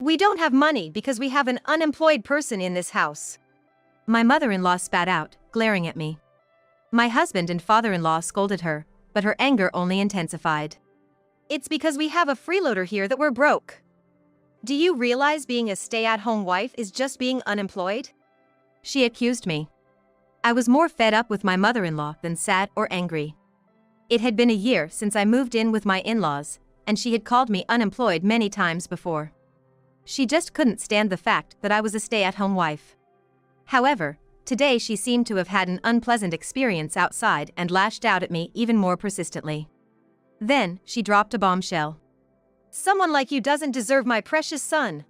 We don't have money because we have an unemployed person in this house. My mother-in-law spat out, glaring at me. My husband and father-in-law scolded her, but her anger only intensified. It's because we have a freeloader here that we're broke. Do you realize being a stay-at-home wife is just being unemployed? She accused me. I was more fed up with my mother-in-law than sad or angry. It had been a year since I moved in with my in-laws, and she had called me unemployed many times before. She just couldn't stand the fact that I was a stay-at-home wife. However, today she seemed to have had an unpleasant experience outside and lashed out at me even more persistently. Then, she dropped a bombshell. Someone like you doesn't deserve my precious son.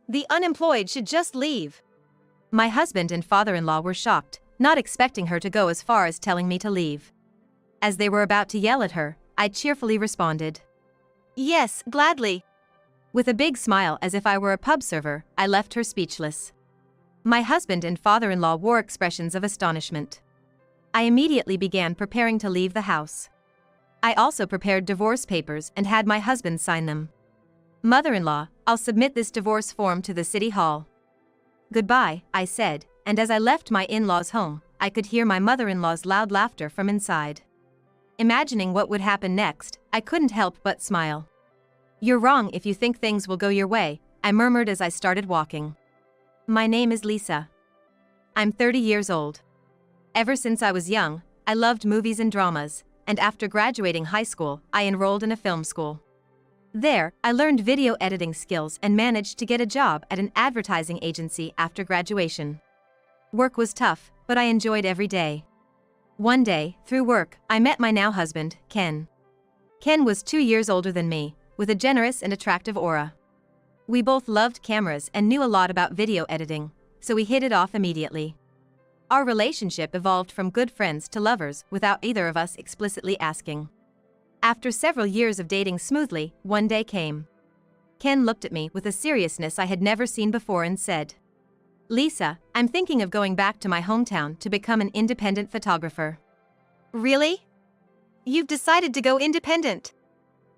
The unemployed should just leave. My husband and father-in-law were shocked, not expecting her to go as far as telling me to leave. As they were about to yell at her, I cheerfully responded. Yes, gladly. With a big smile as if I were a pub server, I left her speechless. My husband and father-in-law wore expressions of astonishment. I immediately began preparing to leave the house. I also prepared divorce papers and had my husband sign them. Mother-in-law, I'll submit this divorce form to the city hall. Goodbye, I said, and as I left my in-laws' home, I could hear my mother-in-law's loud laughter from inside. Imagining what would happen next, I couldn't help but smile. You're wrong if you think things will go your way, I murmured as I started walking. My name is Lisa. I'm 30 years old. Ever since I was young, I loved movies and dramas, and after graduating high school, I enrolled in a film school. There, I learned video editing skills and managed to get a job at an advertising agency after graduation. Work was tough, but I enjoyed every day. One day, through work, I met my now husband, Ken. Ken was 2 years older than me, with a generous and attractive aura. We both loved cameras and knew a lot about video editing, so we hit it off immediately. Our relationship evolved from good friends to lovers without either of us explicitly asking. After several years of dating smoothly, one day came. Ken looked at me with a seriousness I had never seen before and said, Lisa, I'm thinking of going back to my hometown to become an independent photographer. Really? You've decided to go independent?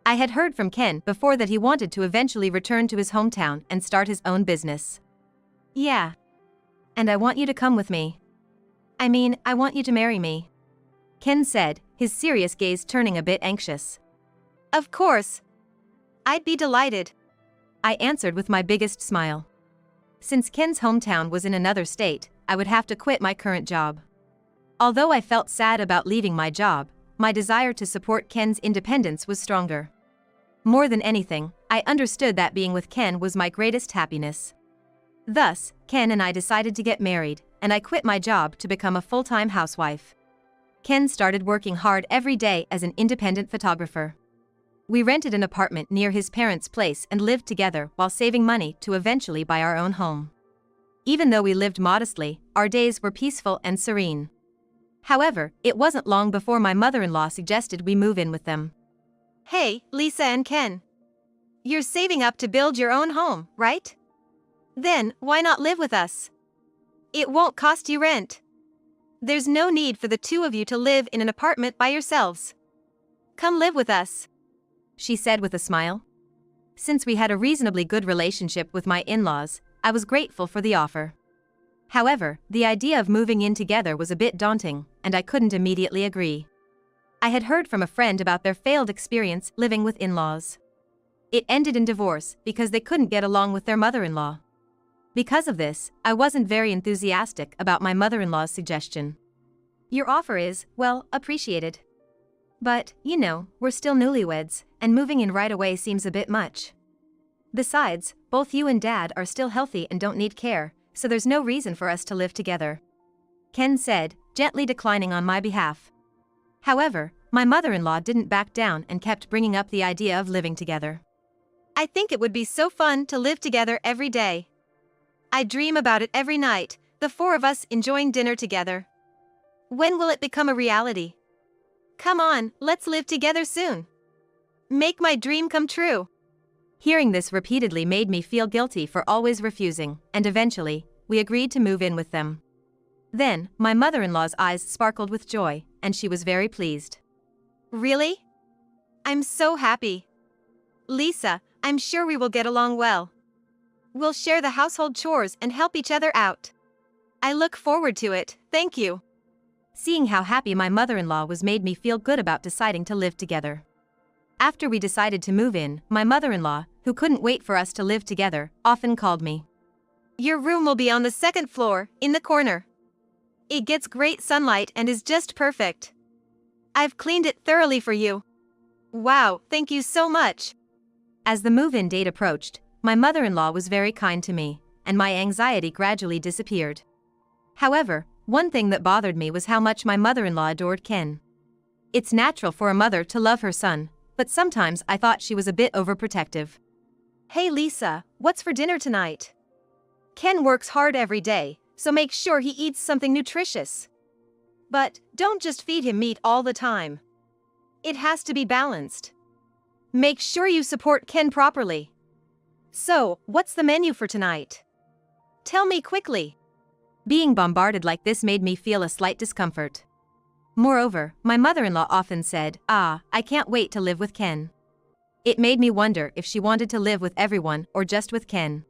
I had heard from Ken before that he wanted to eventually return to his hometown and start his own business. Yeah. And I want you to come with me. I mean, I want you to marry me. Ken said, his serious gaze turning a bit anxious. Of course. I'd be delighted. I answered with my biggest smile. Since Ken's hometown was in another state, I would have to quit my current job. Although I felt sad about leaving my job, my desire to support Ken's independence was stronger. More than anything, I understood that being with Ken was my greatest happiness. Thus, Ken and I decided to get married, and I quit my job to become a full-time housewife. Ken started working hard every day as an independent photographer. We rented an apartment near his parents' place and lived together while saving money to eventually buy our own home. Even though we lived modestly, our days were peaceful and serene. However, it wasn't long before my mother-in-law suggested we move in with them. Hey, Lisa and Ken. You're saving up to build your own home, right? Then, why not live with us? It won't cost you rent. There's no need for the two of you to live in an apartment by yourselves. Come live with us, she said with a smile. Since we had a reasonably good relationship with my in-laws, I was grateful for the offer. However, the idea of moving in together was a bit daunting, and I couldn't immediately agree. I had heard from a friend about their failed experience living with in-laws. It ended in divorce because they couldn't get along with their mother-in-law. Because of this, I wasn't very enthusiastic about my mother-in-law's suggestion. Your offer is, well, appreciated. But, you know, we're still newlyweds, and moving in right away seems a bit much. Besides, both you and Dad are still healthy and don't need care, so there's no reason for us to live together. Ken said, gently declining on my behalf. However, my mother-in-law didn't back down and kept bringing up the idea of living together. I think it would be so fun to live together every day. I dream about it every night, the four of us enjoying dinner together. When will it become a reality? Come on, let's live together soon. Make my dream come true. Hearing this repeatedly made me feel guilty for always refusing, and eventually, we agreed to move in with them. Then, my mother-in-law's eyes sparkled with joy, and she was very pleased. Really? I'm so happy. Lisa, I'm sure we will get along well. We'll share the household chores and help each other out. I look forward to it, thank you. Seeing how happy my mother-in-law was made me feel good about deciding to live together. After we decided to move in, my mother-in-law, who couldn't wait for us to live together, often called me. Your room will be on the second floor, in the corner. It gets great sunlight and is just perfect. I've cleaned it thoroughly for you. Wow, thank you so much. As the move-in date approached, my mother-in-law was very kind to me, and my anxiety gradually disappeared. However, one thing that bothered me was how much my mother-in-law adored Ken. It's natural for a mother to love her son, but sometimes I thought she was a bit overprotective. Hey Lisa, what's for dinner tonight? Ken works hard every day, so make sure he eats something nutritious. But don't just feed him meat all the time. It has to be balanced. Make sure you support Ken properly. So, what's the menu for tonight? Tell me quickly. Being bombarded like this made me feel a slight discomfort. Moreover, my mother-in-law often said, I can't wait to live with Ken. It made me wonder if she wanted to live with everyone or just with Ken.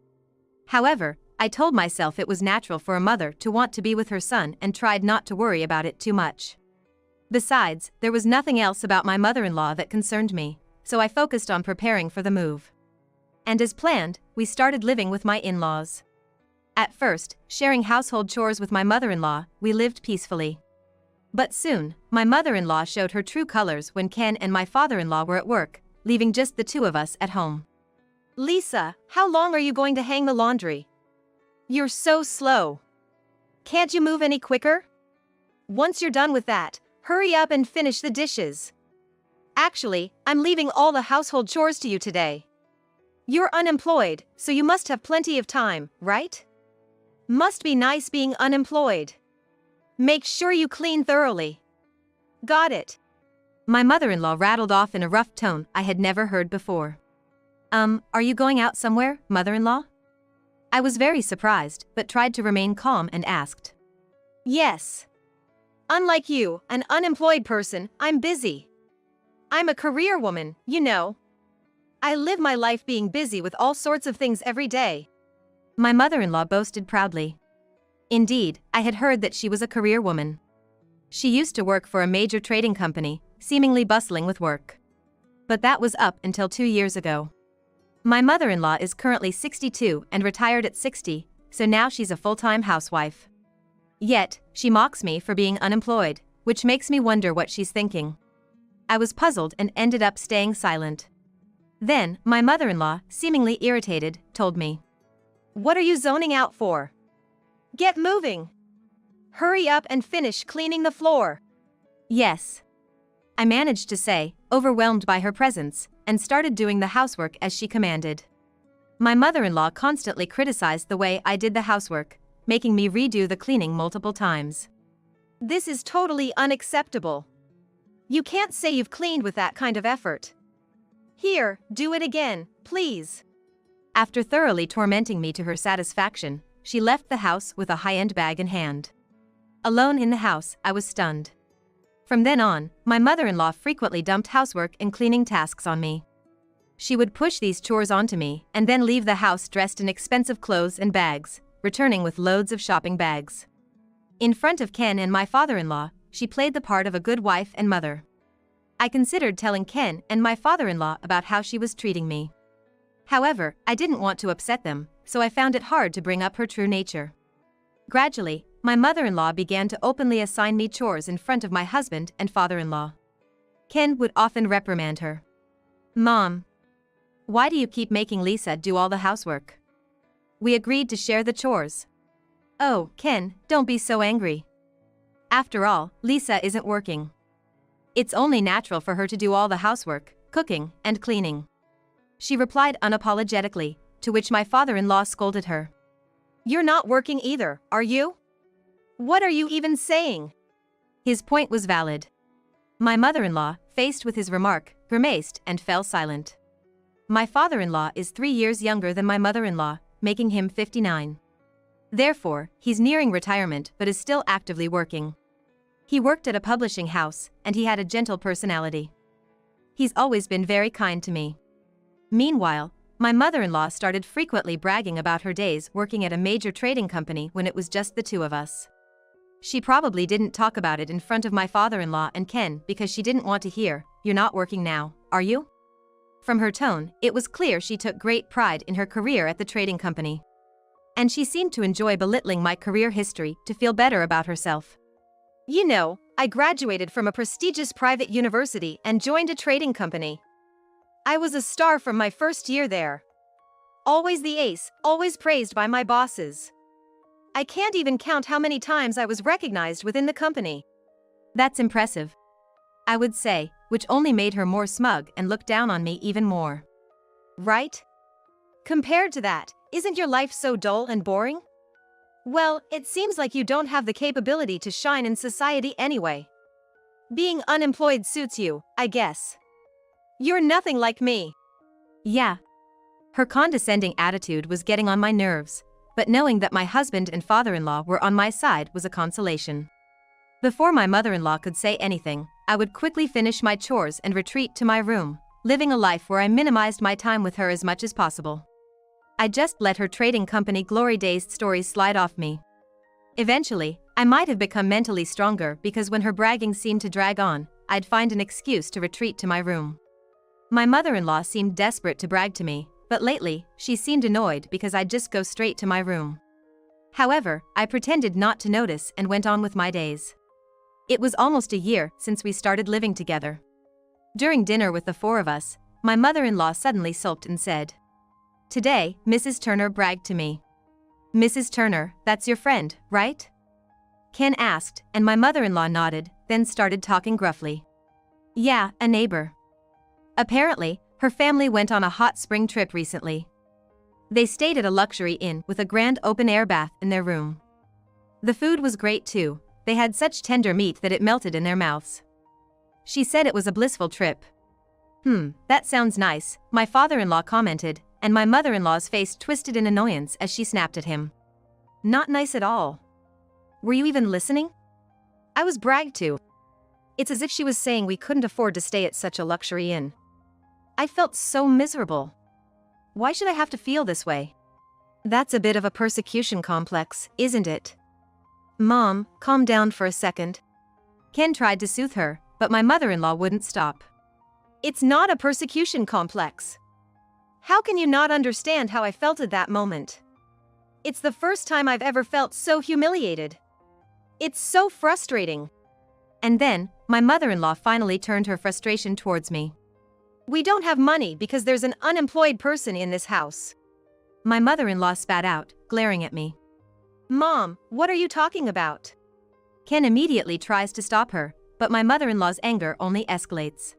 However, I told myself it was natural for a mother to want to be with her son and tried not to worry about it too much. Besides, there was nothing else about my mother-in-law that concerned me, so I focused on preparing for the move. And as planned, we started living with my in-laws. At first, sharing household chores with my mother-in-law, we lived peacefully. But soon, my mother-in-law showed her true colors when Ken and my father-in-law were at work, leaving just the two of us at home. Lisa, how long are you going to hang the laundry? You're so slow. Can't you move any quicker? Once you're done with that, hurry up and finish the dishes. Actually, I'm leaving all the household chores to you today. You're unemployed, so you must have plenty of time, right? Must be nice being unemployed. Make sure you clean thoroughly. Got it. My mother-in-law rattled off in a rough tone I had never heard before. Are you going out somewhere, mother-in-law? I was very surprised, but tried to remain calm and asked. Yes. Unlike you, an unemployed person, I'm busy. I'm a career woman, you know. I live my life being busy with all sorts of things every day. My mother-in-law boasted proudly. Indeed, I had heard that she was a career woman. She used to work for a major trading company, seemingly bustling with work. But that was up until 2 years ago. My mother-in-law is currently 62 and retired at 60, so now she's a full-time housewife. Yet, she mocks me for being unemployed, which makes me wonder what she's thinking. I was puzzled and ended up staying silent. Then, my mother-in-law, seemingly irritated, told me. What are you zoning out for? Get moving! Hurry up and finish cleaning the floor. Yes. I managed to say, overwhelmed by her presence, and started doing the housework as she commanded. My mother-in-law constantly criticized the way I did the housework, making me redo the cleaning multiple times. This is totally unacceptable. You can't say you've cleaned with that kind of effort. Here, do it again, please. After thoroughly tormenting me to her satisfaction, she left the house with a high-end bag in hand. Alone in the house, I was stunned. From then on, my mother-in-law frequently dumped housework and cleaning tasks on me. She would push these chores onto me and then leave the house dressed in expensive clothes and bags, returning with loads of shopping bags. In front of Ken and my father-in-law, she played the part of a good wife and mother. I considered telling Ken and my father-in-law about how she was treating me. However, I didn't want to upset them, so I found it hard to bring up her true nature. Gradually, my mother-in-law began to openly assign me chores in front of my husband and father-in-law. Ken would often reprimand her. Mom, why do you keep making Lisa do all the housework? We agreed to share the chores. Oh, Ken, don't be so angry. After all, Lisa isn't working. It's only natural for her to do all the housework, cooking, and cleaning. She replied unapologetically, to which my father-in-law scolded her. You're not working either, are you? What are you even saying? His point was valid. My mother-in-law, faced with his remark, grimaced and fell silent. My father-in-law is 3 years younger than my mother-in-law, making him 59. Therefore, he's nearing retirement but is still actively working. He worked at a publishing house, and he had a gentle personality. He's always been very kind to me. Meanwhile, My mother-in-law started frequently bragging about her days working at a major trading company when it was just the two of us. She probably didn't talk about it in front of my father-in-law and Ken because she didn't want to hear, "You're not working now, are you?" From her tone, it was clear she took great pride in her career at the trading company. And she seemed to enjoy belittling my career history to feel better about herself. "You know, I graduated from a prestigious private university and joined a trading company. I was a star from my first year there. Always the ace, always praised by my bosses. I can't even count how many times I was recognized within the company." That's impressive, I would say, which only made her more smug and look down on me even more. Right? Compared to that, isn't your life so dull and boring? Well, it seems like you don't have the capability to shine in society anyway. Being unemployed suits you, I guess. You're nothing like me. Yeah. Her condescending attitude was getting on my nerves, but knowing that my husband and father-in-law were on my side was a consolation. Before my mother-in-law could say anything, I would quickly finish my chores and retreat to my room, living a life where I minimized my time with her as much as possible. I just let her trading company glory days stories slide off me. Eventually, I might have become mentally stronger because when her bragging seemed to drag on, I'd find an excuse to retreat to my room. My mother-in-law seemed desperate to brag to me, but lately, she seemed annoyed because I'd just go straight to my room. However, I pretended not to notice and went on with my days. It was almost a year since we started living together. During dinner with the four of us, my mother-in-law suddenly sulked and said, "Today, Mrs. Turner bragged to me." "Mrs. Turner, that's your friend, right?" Ken asked, and my mother-in-law nodded, then started talking gruffly. "Yeah, a neighbor. Apparently, her family went on a hot spring trip recently. They stayed at a luxury inn with a grand open-air bath in their room. The food was great too, they had such tender meat that it melted in their mouths. She said it was a blissful trip." That sounds nice," my father-in-law commented, and my mother-in-law's face twisted in annoyance as she snapped at him. "Not nice at all. Were you even listening? I was bragged to." It's as if she was saying we couldn't afford to stay at such a luxury inn. I felt so miserable. Why should I have to feel this way? That's a bit of a persecution complex, isn't it? "Mom, calm down for a second." Ken tried to soothe her, but my mother-in-law wouldn't stop. "It's not a persecution complex. How can you not understand how I felt at that moment? It's the first time I've ever felt so humiliated. It's so frustrating." And then, my mother-in-law finally turned her frustration towards me. "We don't have money because there's an unemployed person in this house." My mother-in-law spat out, glaring at me. "Mom, what are you talking about?" Ken immediately tries to stop her, but my mother-in-law's anger only escalates.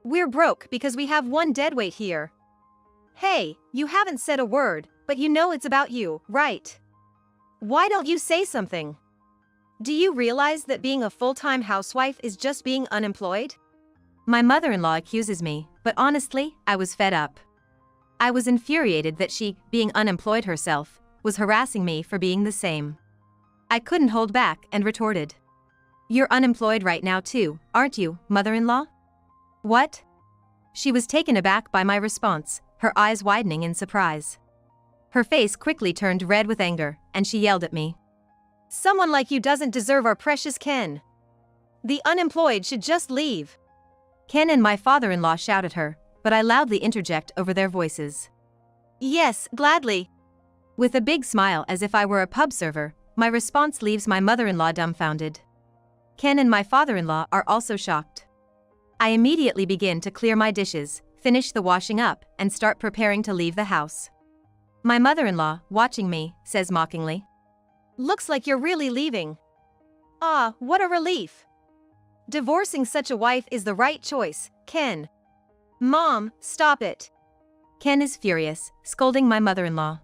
"We're broke because we have one deadweight here. Hey, you haven't said a word, but you know it's about you, right? Why don't you say something? Do you realize that being a full-time housewife is just being unemployed?" My mother-in-law accuses me, but honestly, I was fed up. I was infuriated that she, being unemployed herself, was harassing me for being the same. I couldn't hold back and retorted. "You're unemployed right now too, aren't you, mother-in-law?" "What?" She was taken aback by my response, her eyes widening in surprise. Her face quickly turned red with anger, and she yelled at me. "Someone like you doesn't deserve our precious Ken. The unemployed should just leave." Ken and my father-in-law shout at her, but I loudly interject over their voices. "Yes, gladly." With a big smile as if I were a pub server, my response leaves my mother-in-law dumbfounded. Ken and my father-in-law are also shocked. I immediately begin to clear my dishes, finish the washing up, and start preparing to leave the house. My mother-in-law, watching me, says mockingly, "Looks like you're really leaving. Ah, what a relief. Divorcing such a wife is the right choice, Ken." "Mom, stop it." Ken is furious, scolding my mother-in-law.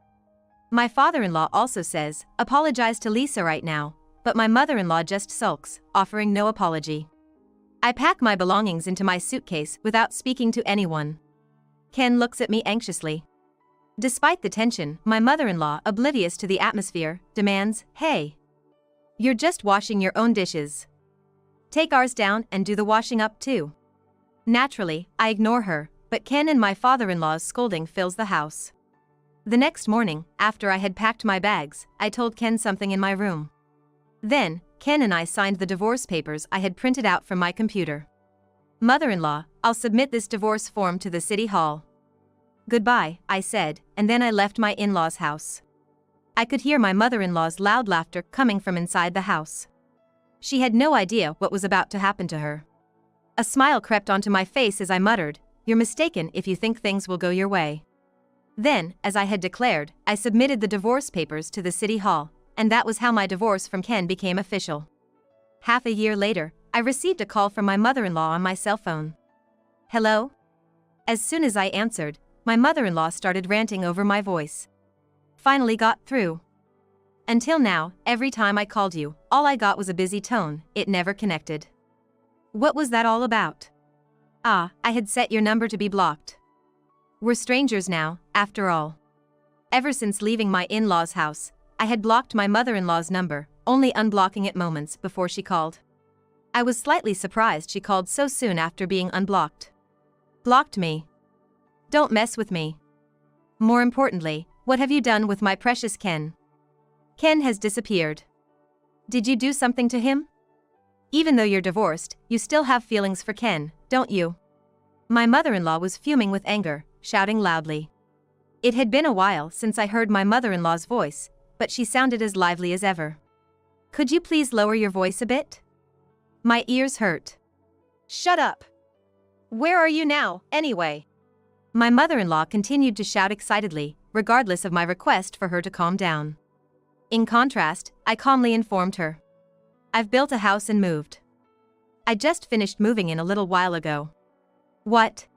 My father-in-law also says, "Apologize to Lisa right now," but my mother-in-law just sulks, offering no apology. I pack my belongings into my suitcase without speaking to anyone. Ken looks at me anxiously. Despite the tension, my mother-in-law, oblivious to the atmosphere, demands, "Hey. You're just washing your own dishes. Take ours down and do the washing up too." Naturally, I ignore her, but Ken and my father-in-law's scolding fills the house. The next morning, after I had packed my bags, I told Ken something in my room. Then, Ken and I signed the divorce papers I had printed out from my computer. "Mother-in-law, I'll submit this divorce form to the city hall." "Goodbye," I said, and then I left my in-laws' house. I could hear my mother-in-law's loud laughter coming from inside the house. She had no idea what was about to happen to her. A smile crept onto my face as I muttered, "You're mistaken if you think things will go your way." Then, as I had declared, I submitted the divorce papers to the city hall, and that was how my divorce from Ken became official. Half a year later, I received a call from my mother-in-law on my cell phone. "Hello?" As soon as I answered, my mother-in-law started ranting over my voice. "Finally got through. Until now, every time I called you, all I got was a busy tone, it never connected. What was that all about?" "Ah, I had set your number to be blocked. We're strangers now, after all." Ever since leaving my in-laws' house, I had blocked my mother-in-law's number, only unblocking it moments before she called. I was slightly surprised she called so soon after being unblocked. "Blocked me? Don't mess with me. More importantly, what have you done with my precious Ken?" "Ken has disappeared." "Did you do something to him? Even though you're divorced, you still have feelings for Ken, don't you?" My mother-in-law was fuming with anger, shouting loudly. It had been a while since I heard my mother-in-law's voice, but she sounded as lively as ever. "Could you please lower your voice a bit? My ears hurt." "Shut up. Where are you now, anyway?" My mother-in-law continued to shout excitedly, regardless of my request for her to calm down. In contrast, I calmly informed her. "I've built a house and moved. I just finished moving in a little while ago." "What?"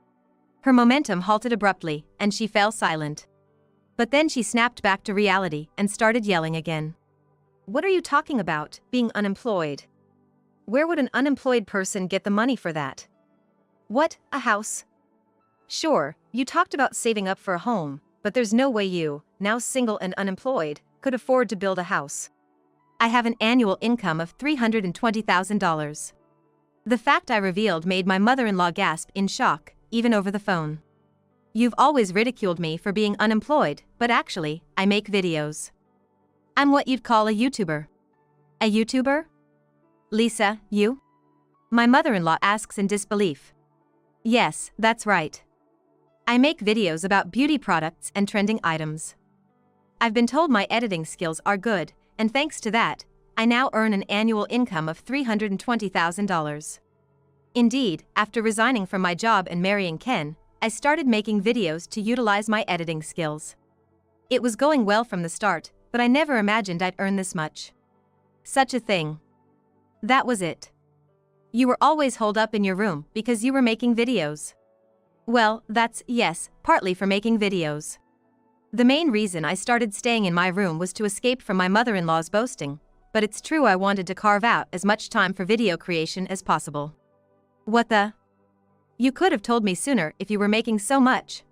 Her momentum halted abruptly, and she fell silent. But then she snapped back to reality and started yelling again. "What are you talking about, being unemployed? Where would an unemployed person get the money for that? What, a house? Sure, you talked about saving up for a home, but there's no way you, now single and unemployed, could afford to build a house. I have an annual income of $320,000. The fact I revealed made my mother-in-law gasp in shock, even over the phone. "You've always ridiculed me for being unemployed, but actually, I make videos. I'm what you'd call a YouTuber." "A YouTuber? Lisa, you?" My mother-in-law asks in disbelief. "Yes, that's right. I make videos about beauty products and trending items. I've been told my editing skills are good, and thanks to that, I now earn an annual income of $320,000. Indeed, after resigning from my job and marrying Ken, I started making videos to utilize my editing skills. It was going well from the start, but I never imagined I'd earn this much. Such a thing. That was it. You were always holed up in your room because you were making videos." "Well, that's, yes, partly for making videos. The main reason I started staying in my room was to escape from my mother-in-law's boasting, but it's true I wanted to carve out as much time for video creation as possible." "What the? You could have told me sooner if you were making so much."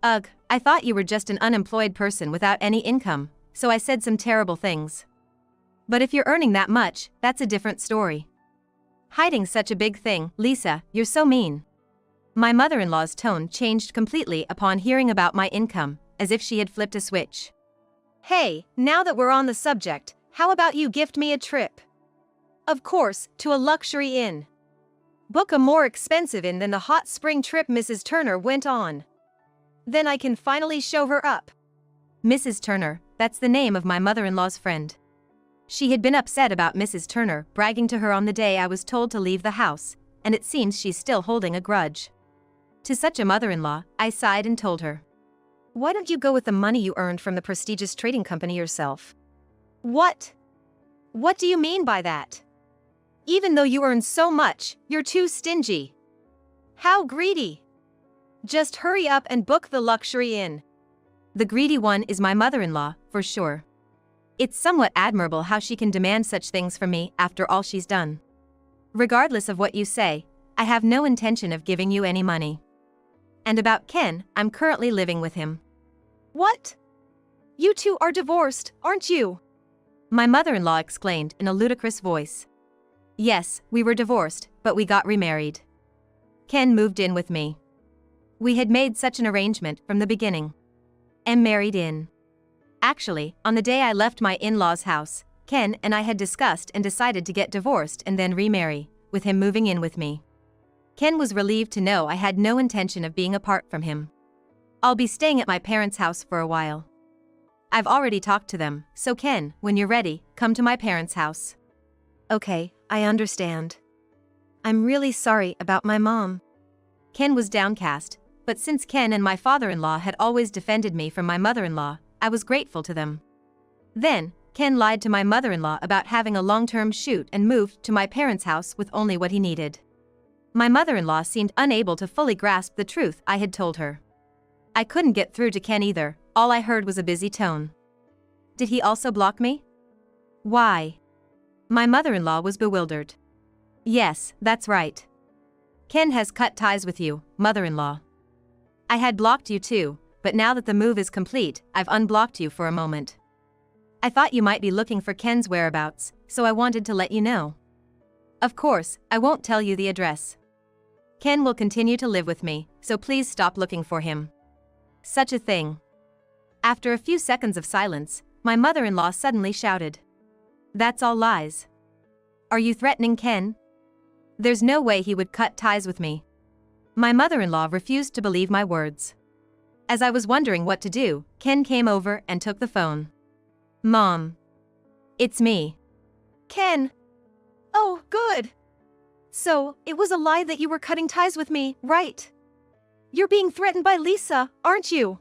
"Ugh, I thought you were just an unemployed person without any income, so I said some terrible things. But if you're earning that much, that's a different story. Hiding such a big thing, Lisa, you're so mean." My mother-in-law's tone changed completely upon hearing about my income, as if she had flipped a switch. "Hey, now that we're on the subject, how about you gift me a trip? Of course, to a luxury inn. Book a more expensive inn than the hot spring trip Mrs. Turner went on. Then I can finally show her up." Mrs. Turner, that's the name of my mother-in-law's friend. She had been upset about Mrs. Turner bragging to her on the day I was told to leave the house, and it seems she's still holding a grudge. To such a mother-in-law, I sighed and told her. "Why don't you go with the money you earned from the prestigious trading company yourself?" "What? What do you mean by that? Even though you earn so much, you're too stingy. How greedy. Just hurry up and book the luxury inn." The greedy one is my mother-in-law, for sure. It's somewhat admirable how she can demand such things from me after all she's done. Regardless of what you say, I have no intention of giving you any money. And about Ken, I'm currently living with him. "What? You two are divorced, aren't you?" My mother-in-law exclaimed in a ludicrous voice. "Yes, we were divorced, but we got remarried. Ken moved in with me." We had made such an arrangement from the beginning. Am married in. Actually, on the day I left my in-laws' house, Ken and I had discussed and decided to get divorced and then remarry, with him moving in with me. Ken was relieved to know I had no intention of being apart from him. I'll be staying at my parents' house for a while. I've already talked to them, so Ken, when you're ready, come to my parents' house. Okay, I understand. I'm really sorry about my mom. Ken was downcast, but since Ken and my father-in-law had always defended me from my mother-in-law, I was grateful to them. Then, Ken lied to my mother-in-law about having a long-term shoot and moved to my parents' house with only what he needed. My mother-in-law seemed unable to fully grasp the truth I had told her. I couldn't get through to Ken either, all I heard was a busy tone. Did he also block me? Why? My mother-in-law was bewildered. Yes, that's right. Ken has cut ties with you, mother-in-law. I had blocked you too, but now that the move is complete, I've unblocked you for a moment. I thought you might be looking for Ken's whereabouts, so I wanted to let you know. Of course, I won't tell you the address. Ken will continue to live with me, so please stop looking for him. Such a thing. After a few seconds of silence, my mother-in-law suddenly shouted. That's all lies. Are you threatening Ken? There's no way he would cut ties with me. My mother-in-law refused to believe my words. As I was wondering what to do, Ken came over and took the phone. Mom. It's me. Ken. Oh, good. So, it was a lie that you were cutting ties with me, right? You're being threatened by Lisa, aren't you?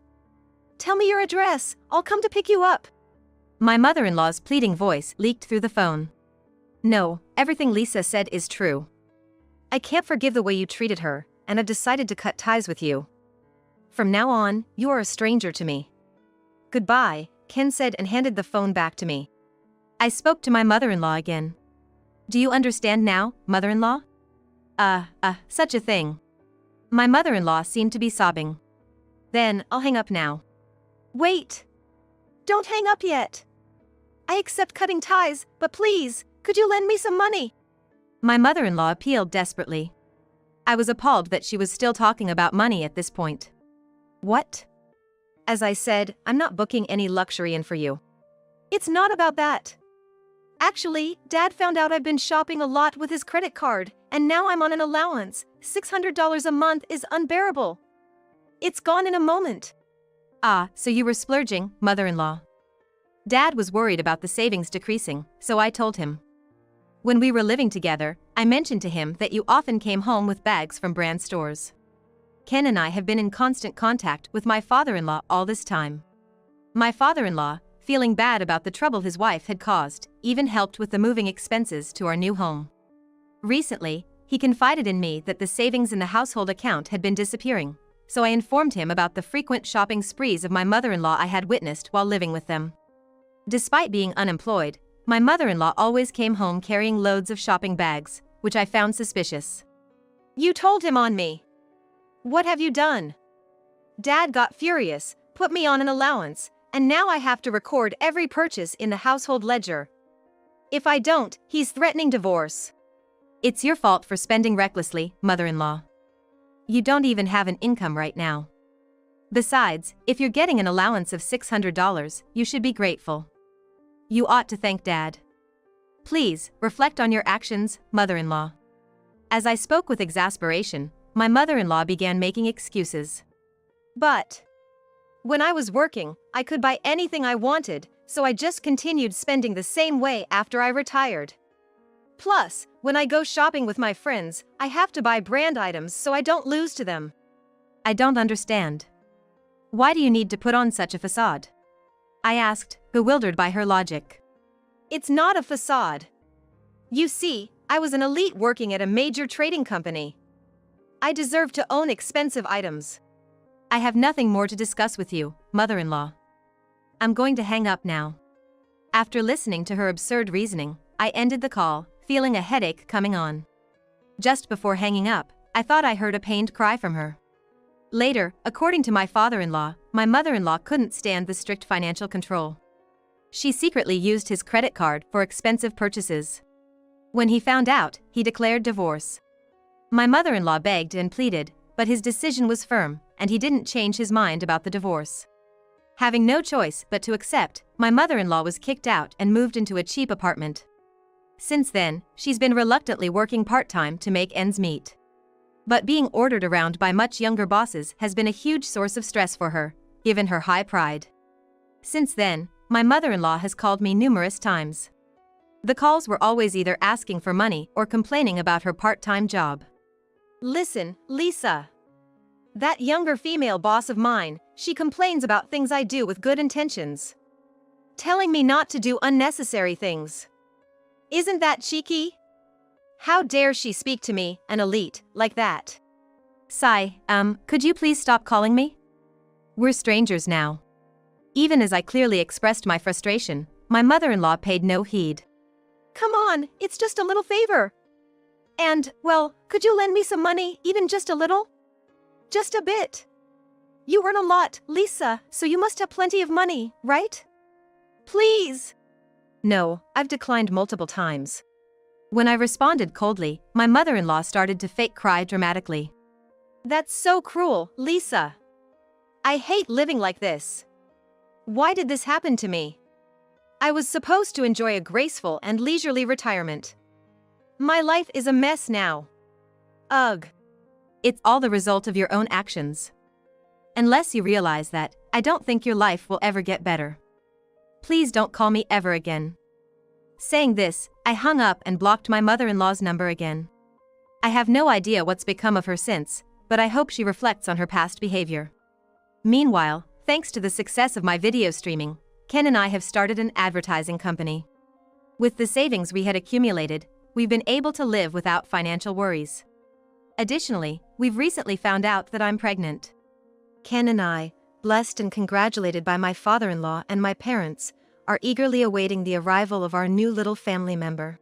Tell me your address, I'll come to pick you up. My mother-in-law's pleading voice leaked through the phone. No, everything Lisa said is true. I can't forgive the way you treated her, and I've decided to cut ties with you. From now on, you are a stranger to me. Goodbye, Ken said and handed the phone back to me. I spoke to my mother-in-law again. Do you understand now, mother-in-law? Such a thing. My mother-in-law seemed to be sobbing. Then, I'll hang up now. Wait! Don't hang up yet! I accept cutting ties, but please, could you lend me some money? My mother-in-law appealed desperately. I was appalled that she was still talking about money at this point. What? As I said, I'm not booking any luxury in for you. It's not about that. Actually, Dad found out I've been shopping a lot with his credit card, and now I'm on an allowance. $600 a month is unbearable. It's gone in a moment. Ah, so you were splurging, mother-in-law. Dad was worried about the savings decreasing, so I told him. When we were living together, I mentioned to him that you often came home with bags from brand stores. Ken and I have been in constant contact with my father-in-law all this time. My father-in-law, feeling bad about the trouble his wife had caused, even helped with the moving expenses to our new home. Recently, he confided in me that the savings in the household account had been disappearing, so I informed him about the frequent shopping sprees of my mother-in-law I had witnessed while living with them. Despite being unemployed, my mother-in-law always came home carrying loads of shopping bags, which I found suspicious. You told him on me. What have you done? Dad got furious, put me on an allowance, and now I have to record every purchase in the household ledger. If I don't, he's threatening divorce. It's your fault for spending recklessly, mother-in-law. You don't even have an income right now. Besides, if you're getting an allowance of $600, you should be grateful. You ought to thank Dad. Please, reflect on your actions, mother-in-law. As I spoke with exasperation, my mother-in-law began making excuses. But when I was working, I could buy anything I wanted, so I just continued spending the same way after I retired. Plus, when I go shopping with my friends, I have to buy brand items so I don't lose to them. I don't understand. Why do you need to put on such a facade? I asked, bewildered by her logic. It's not a facade. You see, I was an elite working at a major trading company. I deserve to own expensive items. I have nothing more to discuss with you, mother-in-law. I'm going to hang up now. After listening to her absurd reasoning, I ended the call, feeling a headache coming on. Just before hanging up, I thought I heard a pained cry from her. Later, according to my father-in-law, my mother-in-law couldn't stand the strict financial control. She secretly used his credit card for expensive purchases. When he found out, he declared divorce. My mother-in-law begged and pleaded, but his decision was firm, and he didn't change his mind about the divorce. Having no choice but to accept, my mother-in-law was kicked out and moved into a cheap apartment. Since then, she's been reluctantly working part-time to make ends meet. But being ordered around by much younger bosses has been a huge source of stress for her, given her high pride. Since then, my mother-in-law has called me numerous times. The calls were always either asking for money or complaining about her part-time job. Listen, Lisa. That younger female boss of mine, she complains about things I do with good intentions. Telling me not to do unnecessary things. Isn't that cheeky? How dare she speak to me, an elite, like that? Sigh, could you please stop calling me? We're strangers now. Even as I clearly expressed my frustration, my mother-in-law paid no heed. Come on, it's just a little favor. And, well, could you lend me some money, even just a little? Just a bit. You earn a lot, Lisa, so you must have plenty of money, right? Please. No, I've declined multiple times. When I responded coldly, my mother-in-law started to fake cry dramatically. That's so cruel, Lisa. I hate living like this. Why did this happen to me? I was supposed to enjoy a graceful and leisurely retirement. My life is a mess now. Ugh. It's all the result of your own actions. Unless you realize that, I don't think your life will ever get better. Please don't call me ever again. Saying this, I hung up and blocked my mother-in-law's number again. I have no idea what's become of her since, but I hope she reflects on her past behavior. Meanwhile, thanks to the success of my video streaming, Ken and I have started an advertising company. With the savings we had accumulated, we've been able to live without financial worries. Additionally, we've recently found out that I'm pregnant. Ken and I, blessed and congratulated by my father-in-law and my parents, are eagerly awaiting the arrival of our new little family member.